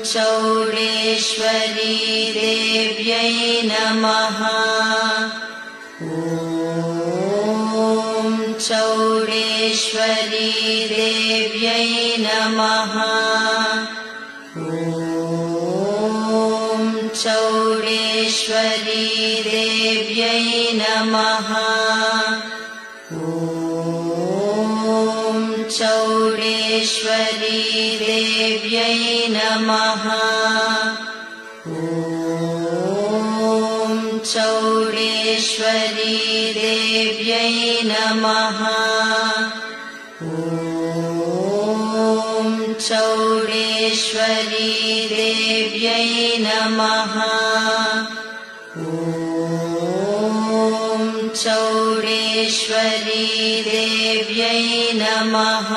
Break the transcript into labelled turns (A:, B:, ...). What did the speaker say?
A: चौडेश्वरी देव्यै नमः। ॐ चौडेश्वरी देव्यै नमः। ॐ चौडेश्वरी देव्यै नमः। ॐ चौडेश्वरी देव्यै नमः। ॐ चौडेश्वरी देव्यै नमः। ॐ चौडेश्वरी देव्यै नमः। ॐ चौडेश्वरी देव्यै नमः।